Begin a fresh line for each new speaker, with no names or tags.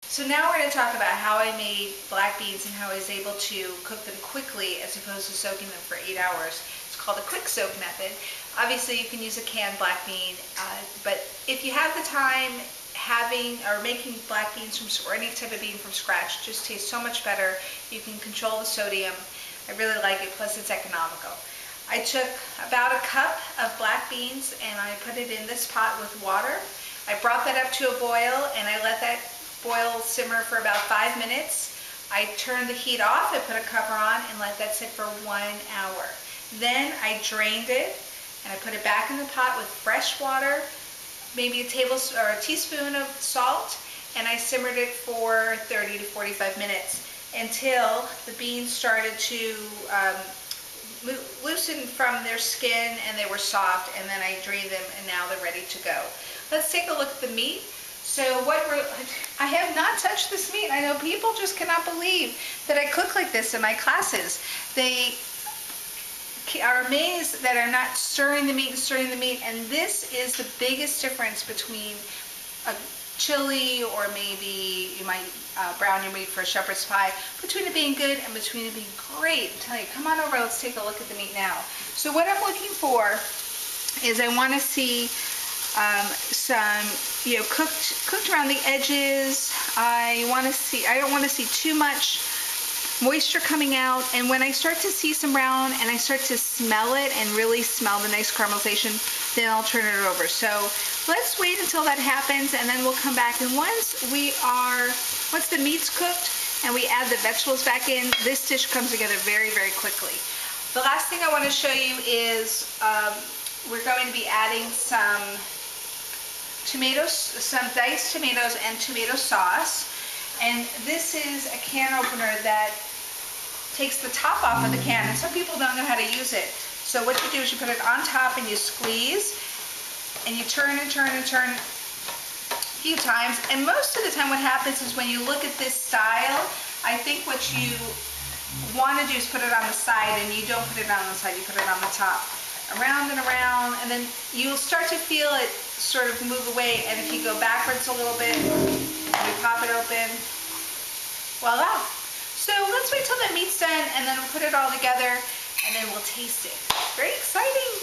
So now we're going to talk about how I made black beans and how I was able to cook them quickly as opposed to soaking them for 8 hours. It's called a quick soak method. Obviously you can use a canned black bean, but if you have the time, making black beans or any type of bean from scratch just tastes so much better. You can control the sodium. I really like it, plus it's economical. I took about a cup of black beans and I put it in this pot with water. I brought that up to a boil and I let that boil simmer for about 5 minutes. I turned the heat off, I put a cover on and let that sit for 1 hour. Then I drained it and I put it back in the pot with fresh water, maybe a teaspoon of salt, and I simmered it for 30 to 45 minutes until the beans started to loosen from their skin and they were soft, and then I drained them and now they're ready to go. Let's take a look at the meat. So I have not touched this meat. I know people just cannot believe that I cook like this in my classes. They are amazed that I'm not stirring the meat, and this is the biggest difference between a chili, or maybe you might brown your meat for a shepherd's pie, between it being good and between it being great. I'm telling you, come on over, let's take a look at the meat now. So what I'm looking for is I want to see some, cooked around the edges. I don't want to see too much moisture coming out, and when I start to see some brown and I start to smell it and really smell the nice caramelization, then I'll turn it over. So let's wait until that happens, and then we'll come back, and once the meat's cooked and we add the vegetables back in, this dish comes together very, very quickly. The last thing I want to show you is we're going to be adding some tomatoes, some diced tomatoes and tomato sauce. And this is a can opener that takes the top off of the can, and some people don't know how to use it. So what you do is you put it on top and you squeeze, and you turn and turn and turn a few times. And most of the time what happens is when you look at this style, I think what you want to do is put it on the side, and you don't put it on the side, you put it on the top. Around and around, and then you'll start to feel it sort of move away, and if you go backwards a little bit, and you pop it open, voila. So let's wait till the meat's done, and then we'll put it all together, and then we'll taste it. Very exciting.